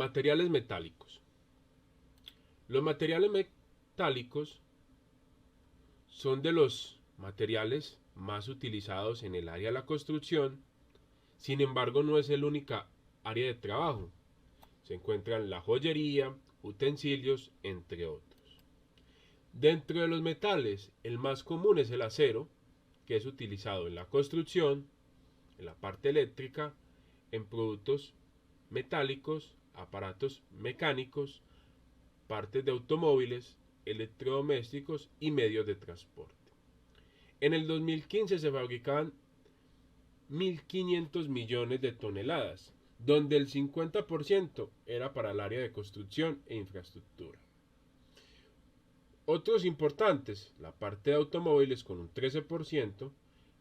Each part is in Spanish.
Materiales metálicos. Los materiales metálicos son de los materiales más utilizados en el área de la construcción. Sin embargo, no es el única área de trabajo. Se encuentran la joyería, utensilios, entre otros. Dentro de los metales, el más común es el acero, que es utilizado en la construcción, en la parte eléctrica, en productos metálicos, aparatos mecánicos, partes de automóviles, electrodomésticos y medios de transporte. En el 2015 se fabricaban 1.500 millones de toneladas, donde el 50% era para el área de construcción e infraestructura. Otros importantes, la parte de automóviles con un 13%,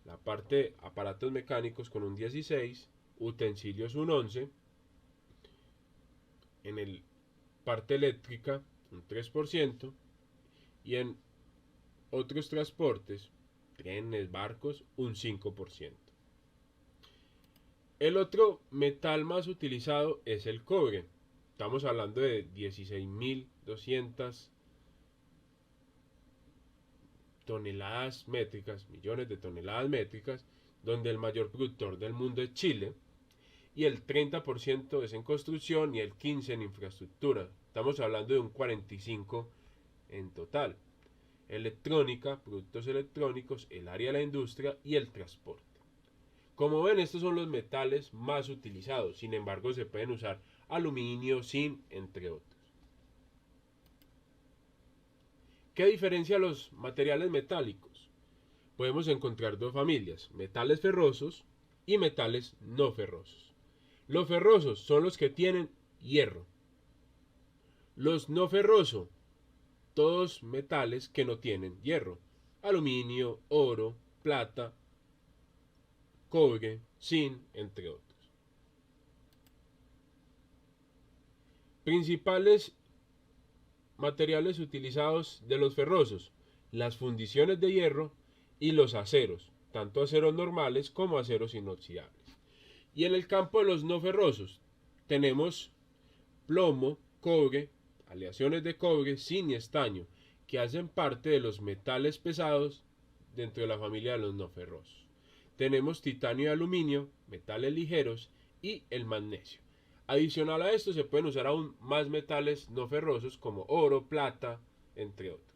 la parte de aparatos mecánicos con un 16%, utensilios un 11%, en el parte eléctrica un 3% y en otros transportes, trenes, barcos, un 5%. El otro metal más utilizado es el cobre. Estamos hablando de 16.200 toneladas métricas, millones de toneladas métricas, donde el mayor productor del mundo es Chile, y el 30% es en construcción y el 15% en infraestructura. Estamos hablando de un 45% en total. Electrónica, productos electrónicos, el área de la industria y el transporte. Como ven, estos son los metales más utilizados. Sin embargo, se pueden usar aluminio, zinc, entre otros. ¿Qué diferencia los materiales metálicos? Podemos encontrar dos familias, metales ferrosos y metales no ferrosos. Los ferrosos son los que tienen hierro. Los no ferrosos, todos metales que no tienen hierro. Aluminio, oro, plata, cobre, zinc, entre otros. Principales materiales utilizados de los ferrosos: las fundiciones de hierro y los aceros, tanto aceros normales como aceros inoxidables. Y en el campo de los no ferrosos tenemos plomo, cobre, aleaciones de cobre, zinc y estaño, que hacen parte de los metales pesados dentro de la familia de los no ferrosos. Tenemos titanio y aluminio, metales ligeros, y el magnesio. Adicional a esto se pueden usar aún más metales no ferrosos como oro, plata, entre otros.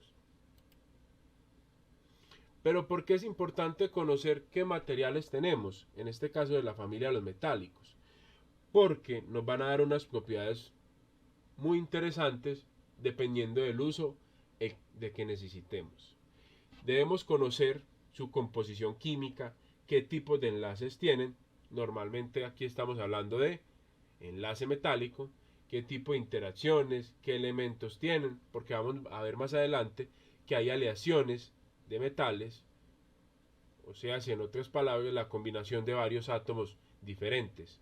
Pero ¿por qué es importante conocer qué materiales tenemos? En este caso de la familia de los metálicos. Porque nos van a dar unas propiedades muy interesantes dependiendo del uso de que necesitemos. Debemos conocer su composición química, qué tipos de enlaces tienen. Normalmente aquí estamos hablando de enlace metálico, qué tipo de interacciones, qué elementos tienen, porque vamos a ver más adelante que hay aleaciones de metales, o sea, si en otras palabras, la combinación de varios átomos diferentes.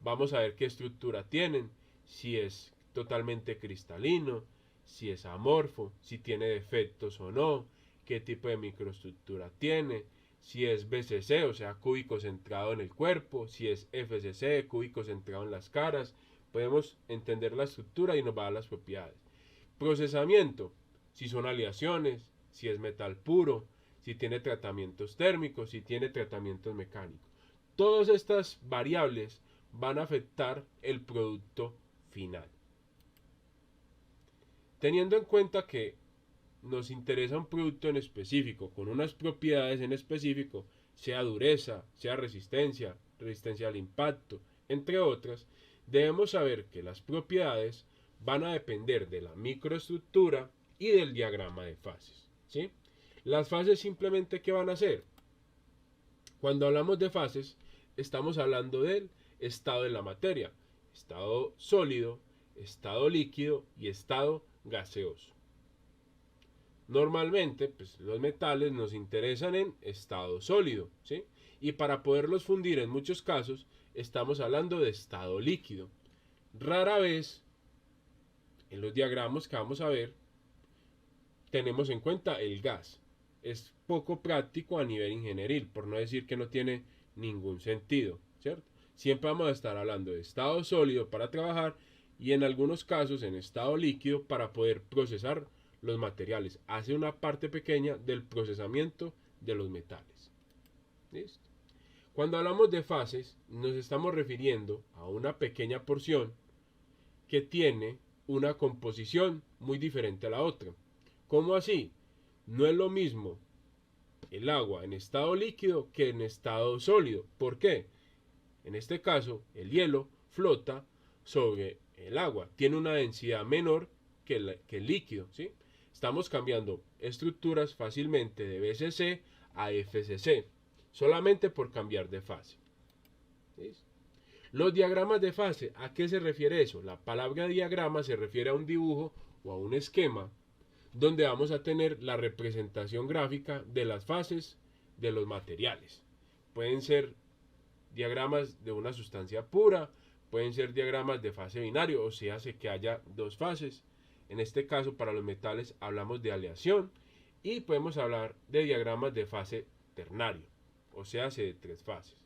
Vamos a ver qué estructura tienen, si es totalmente cristalino, si es amorfo, si tiene defectos o no, qué tipo de microestructura tiene, si es BCC, o sea, cúbico centrado en el cuerpo, si es FCC, cúbico centrado en las caras. Podemos entender la estructura y nos va a dar las propiedades. Procesamiento, si son aleaciones, si es metal puro, si tiene tratamientos térmicos, si tiene tratamientos mecánicos. Todas estas variables van a afectar el producto final. Teniendo en cuenta que nos interesa un producto en específico, con unas propiedades en específico, sea dureza, sea resistencia, resistencia al impacto, entre otras, debemos saber que las propiedades van a depender de la microestructura y del diagrama de fases, ¿sí? Las fases simplemente, ¿qué van a hacer? Cuando hablamos de fases, estamos hablando del estado de la materia: estado sólido, estado líquido y estado gaseoso. Normalmente, pues, los metales nos interesan en estado sólido, ¿sí? Y para poderlos fundir en muchos casos, estamos hablando de estado líquido. Rara vez, en los diagramas que vamos a ver, tenemos en cuenta el gas. Es poco práctico a nivel ingenieril, por no decir que no tiene ningún sentido, ¿cierto? Siempre vamos a estar hablando de estado sólido para trabajar y en algunos casos en estado líquido para poder procesar los materiales. Hace una parte pequeña del procesamiento de los metales. ¿Listo? Cuando hablamos de fases, nos estamos refiriendo a una pequeña porción que tiene una composición muy diferente a la otra. ¿Cómo así? No es lo mismo el agua en estado líquido que en estado sólido. ¿Por qué? En este caso, el hielo flota sobre el agua. Tiene una densidad menor que el líquido. ¿Sí? Estamos cambiando estructuras fácilmente de BCC a FCC, solamente por cambiar de fase. ¿Listo? Los diagramas de fase, ¿a qué se refiere eso? La palabra diagrama se refiere a un dibujo o a un esquema donde vamos a tener la representación gráfica de las fases de los materiales. Pueden ser diagramas de una sustancia pura, pueden ser diagramas de fase binario, o sea, hace que haya dos fases. En este caso, para los metales hablamos de aleación y podemos hablar de diagramas de fase ternario, o sea, hace de tres fases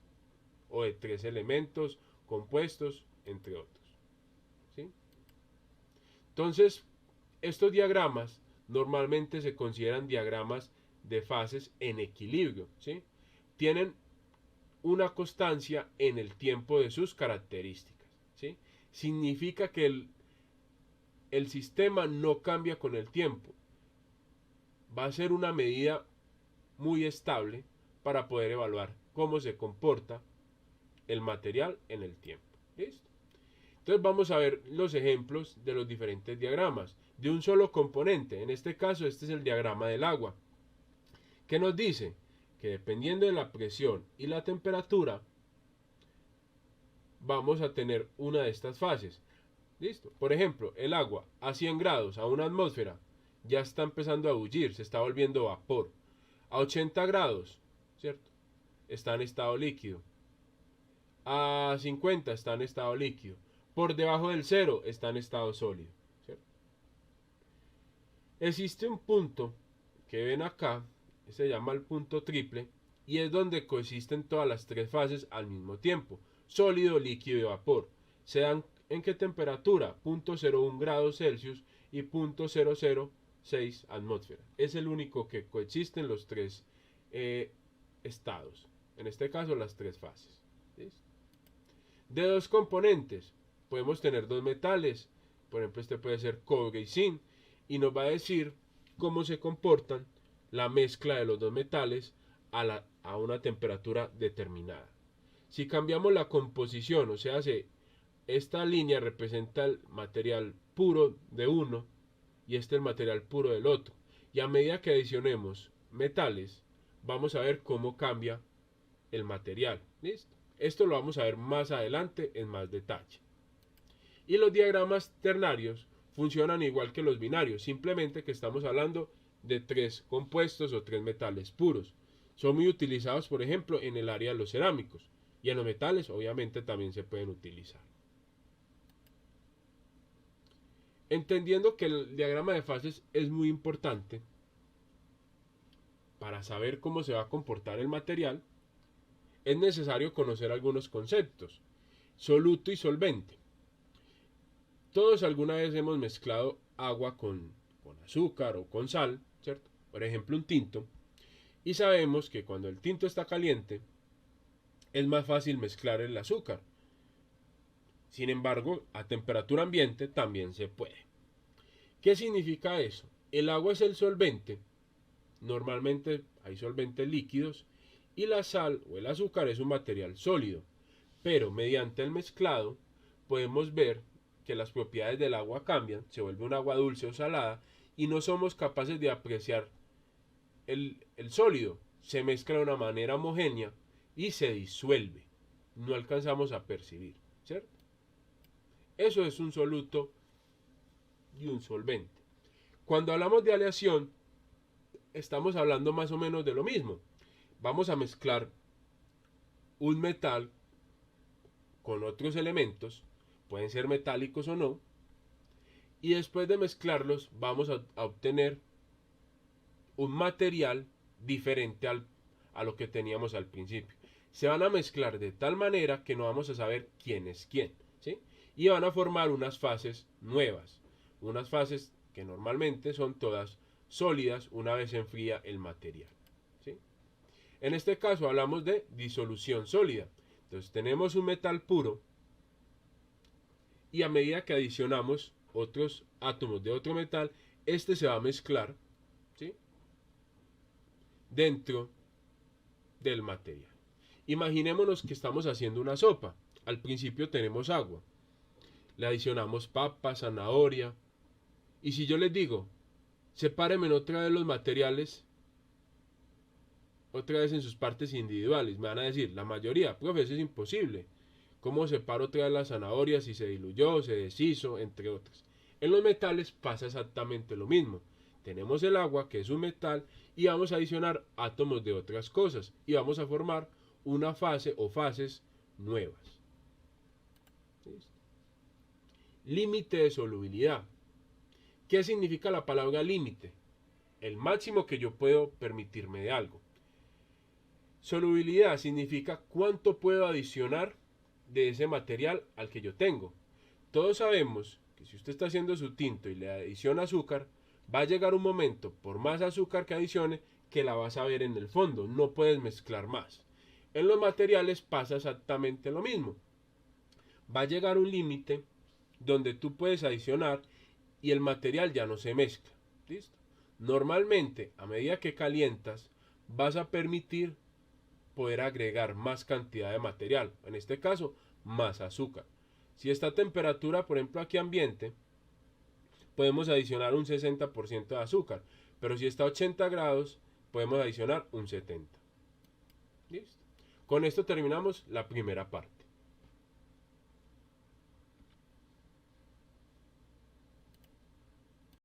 o de tres elementos compuestos, entre otros. ¿Sí? Entonces, estos diagramas normalmente se consideran diagramas de fases en equilibrio. ¿Sí? Tienen una constancia en el tiempo de sus características. ¿Sí? Significa que el sistema no cambia con el tiempo. Va a ser una medida muy estable para poder evaluar cómo se comporta el material en el tiempo. ¿Listo? Entonces vamos a ver los ejemplos de los diferentes diagramas de un solo componente. En este caso, este es el diagrama del agua, que nos dice que dependiendo de la presión y la temperatura, vamos a tener una de estas fases. ¿Listo? Por ejemplo, el agua a 100 grados, a una atmósfera, ya está empezando a bullir, se está volviendo vapor. A 80 grados, ¿cierto? Está en estado líquido. A 50 está en estado líquido. Por debajo del 0 está en estado sólido. ¿Cierto? Existe un punto que ven acá, se llama el punto triple, y es donde coexisten todas las tres fases al mismo tiempo: sólido, líquido y vapor. Se dan en qué temperatura: 0.01 grados Celsius y 0.006 atmósfera. Es el único que coexisten los tres estados. En este caso, las tres fases. ¿Listo? De dos componentes, podemos tener dos metales. Por ejemplo, este puede ser cobre y zinc, y nos va a decir cómo se comportan la mezcla de los dos metales a una temperatura determinada. Si cambiamos la composición, o sea, esta línea representa el material puro de uno y este el material puro del otro, y a medida que adicionemos metales, vamos a ver cómo cambia el material. ¿Listo? Esto lo vamos a ver más adelante en más detalle. Y los diagramas ternarios funcionan igual que los binarios, simplemente que estamos hablando de tres compuestos o tres metales puros. Son muy utilizados, por ejemplo, en el área de los cerámicos, y en los metales obviamente también se pueden utilizar. Entendiendo que el diagrama de fases es muy importante para saber cómo se va a comportar el material, es necesario conocer algunos conceptos. Soluto y solvente. Todos alguna vez hemos mezclado agua con azúcar o con sal, ¿cierto? Por ejemplo, un tinto. Y sabemos que cuando el tinto está caliente, es más fácil mezclar el azúcar. Sin embargo, a temperatura ambiente también se puede. ¿Qué significa eso? El agua es el solvente. Normalmente hay solventes líquidos. Y la sal o el azúcar es un material sólido. Pero mediante el mezclado podemos ver que las propiedades del agua cambian, se vuelve un agua dulce o salada, y no somos capaces de apreciar el sólido. Se mezcla de una manera homogénea y se disuelve. No alcanzamos a percibir, ¿cierto? Eso es un soluto y un solvente. Cuando hablamos de aleación, estamos hablando más o menos de lo mismo. Vamos a mezclar un metal con otros elementos, pueden ser metálicos o no, y después de mezclarlos vamos a obtener un material diferente a lo que teníamos al principio. Se van a mezclar de tal manera que no vamos a saber quién es quién, ¿sí? y van a formar unas fases nuevas, unas fases que normalmente son todas sólidas una vez se enfría el material. ¿Sí? En este caso hablamos de disolución sólida. Entonces tenemos un metal puro y a medida que adicionamos otros átomos de otro metal, este se va a mezclar, ¿sí?, dentro del material. Imaginémonos que estamos haciendo una sopa. Al principio tenemos agua, le adicionamos papa, zanahoria, y si yo les digo, sepárenme otra vez los materiales, otra vez en sus partes individuales, me van a decir, la mayoría, profe, eso es imposible. ¿Cómo separo otra vez la zanahoria si se diluyó, se deshizo, entre otras? En los metales pasa exactamente lo mismo. Tenemos el agua, que es un metal, y vamos a adicionar átomos de otras cosas, y vamos a formar una fase o fases nuevas. ¿Listo? Límite de solubilidad. ¿Qué significa la palabra límite? El máximo que yo puedo permitirme de algo. Solubilidad significa cuánto puedo adicionar de ese material al que yo tengo. Todos sabemos que si usted está haciendo su tinto y le adiciona azúcar, va a llegar un momento, por más azúcar que adicione, que la vas a ver en el fondo, no puedes mezclar más. En los materiales pasa exactamente lo mismo. Va a llegar un límite donde tú puedes adicionar y el material ya no se mezcla. ¿Listo? Normalmente, a medida que calientas, vas a permitir poder agregar más cantidad de material, en este caso, más azúcar. Si está a temperatura, por ejemplo, aquí ambiente, podemos adicionar un 60% de azúcar, pero si está a 80 grados, podemos adicionar un 70%. ¿Listo? Con esto terminamos la primera parte.